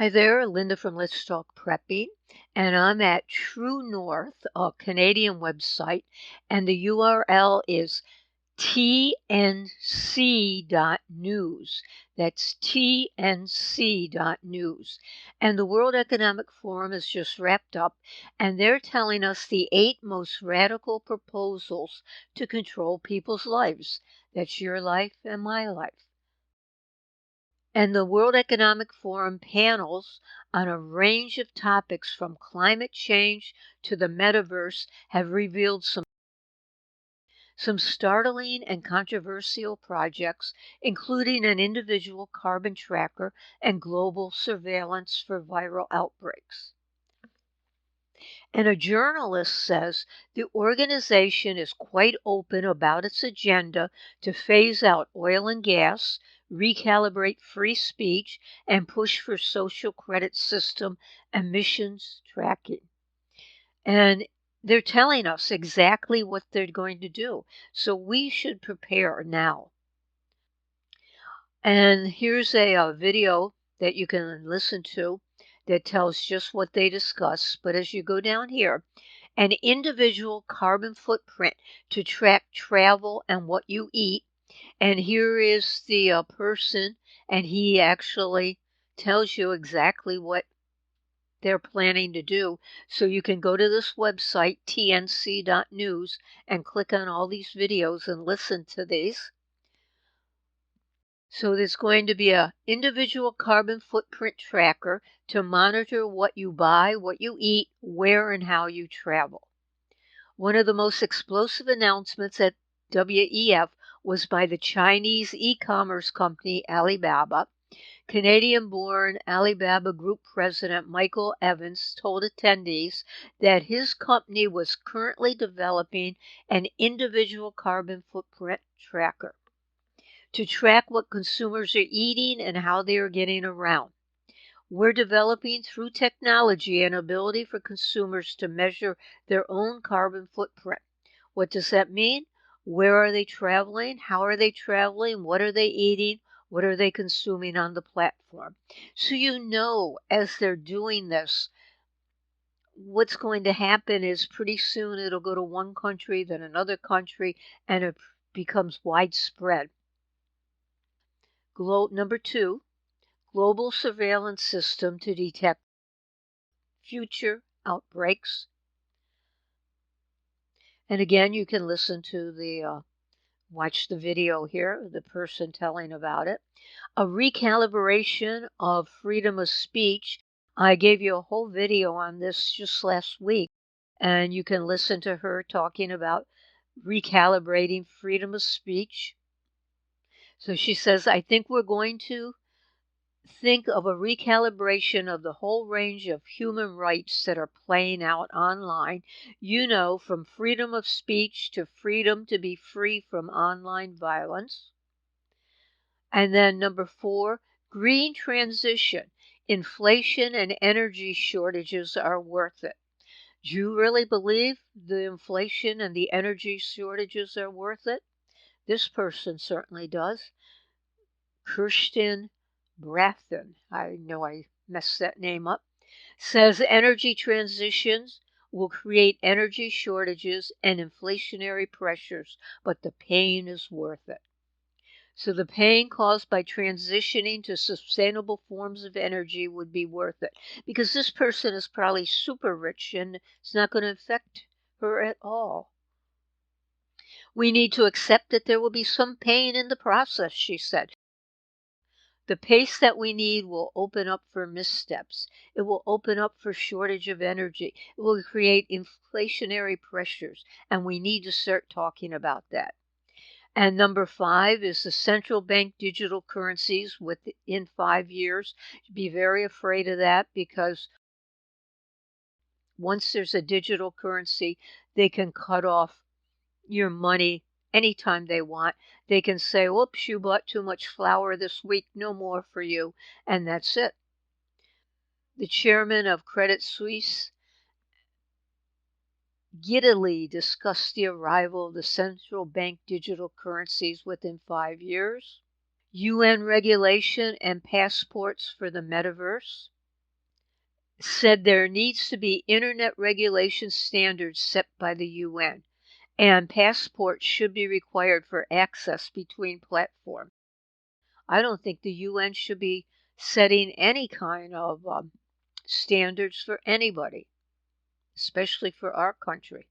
Hi there, Linda from Let's Talk Prepping, and I'm at True North, a Canadian website, and the URL is tnc.news. That's tnc.news. And the World Economic Forum is just wrapped up, and they're telling us the 8 most radical proposals to control people's lives. That's your life and my life. And the World Economic Forum panels on a range of topics from climate change to the metaverse have revealed some startling and controversial projects, including an individual carbon tracker and global surveillance for viral outbreaks. And a journalist says the organization is quite open about its agenda to phase out oil and gas, recalibrate free speech, and push for social credit system emissions tracking. And they're telling us exactly what they're going to do. So we should prepare now. And here's a video that you can listen to that tells just what they discuss. But as you go down here, an individual carbon footprint to track travel and what you eat. And here is the person, and he actually tells you exactly what they're planning to do. So you can go to this website, tnc.news, and click on all these videos and listen to these. So there's going to be an individual carbon footprint tracker to monitor what you buy, what you eat, where and how you travel. One of the most explosive announcements at WEF was by the Chinese e-commerce company Alibaba. Canadian-born Alibaba Group President Michael Evans told attendees that his company was currently developing an individual carbon footprint tracker to track what consumers are eating and how they are getting around. We're developing through technology an ability for consumers to measure their own carbon footprint. What does that mean? Where are they traveling? How are they traveling? What are they eating? What are they consuming on the platform? So you know, as they're doing this, what's going to happen is pretty soon it'll go to one country, then another country, and it becomes widespread. Number 2, global surveillance system to detect future outbreaks. And again, you can listen to watch the video here, the person telling about it. A recalibration of freedom of speech. I gave you a whole video on this just last week, and you can listen to her talking about recalibrating freedom of speech. So she says, I think we're going to think of a recalibration of the whole range of human rights that are playing out online, from freedom of speech to freedom to be free from online violence. And then number 4, green transition. Inflation and energy shortages are worth it. Do you really believe the inflation and the energy shortages are worth it? This person certainly does. Kirsten Brathen, I know I messed that name up, says energy transitions will create energy shortages and inflationary pressures, but the pain is worth it. So the pain caused by transitioning to sustainable forms of energy would be worth it, because this person is probably super rich and it's not going to affect her at all. We need to accept that there will be some pain in the process, she said. The pace that we need will open up for missteps. It will open up for shortage of energy. It will create inflationary pressures, and we need to start talking about that. And number 5 is the central bank digital currencies within 5 years. Be very afraid of that, because once there's a digital currency, they can cut off your money anytime they want. They can say, whoops, you bought too much flour this week, no more for you, and that's it. The chairman of Credit Suisse giddily discussed the arrival of the central bank digital currencies within 5 years. UN regulation and passports for the metaverse. said there needs to be internet regulation standards set by the UN, and passports should be required for access between platforms. I don't think the UN should be setting any kind of standards for anybody, especially for our country.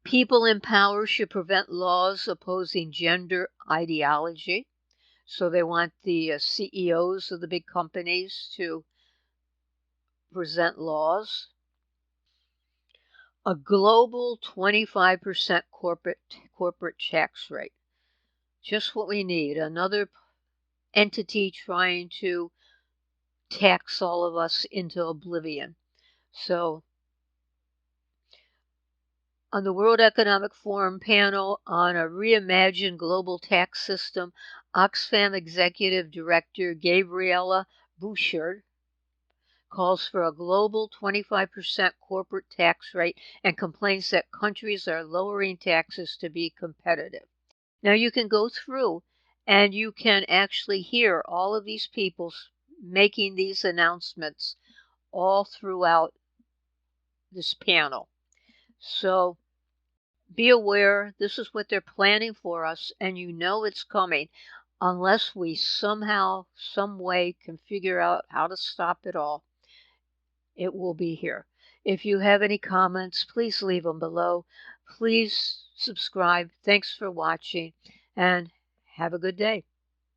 People in power should prevent laws opposing gender ideology. So they want the CEOs of the big companies to present laws. A global 25% corporate tax rate. Just what we need. Another entity trying to tax all of us into oblivion. So, on the World Economic Forum panel on a reimagined global tax system, Oxfam Executive Director Gabriela Bouchard calls for a global 25% corporate tax rate and complains that countries are lowering taxes to be competitive. Now you can go through and you can actually hear all of these people making these announcements all throughout this panel. So be aware, this is what they're planning for us, and you know it's coming unless we somehow, some way can figure out how to stop it all. It will be here. If you have any comments, please leave them below. Please subscribe. Thanks for watching, and have a good day.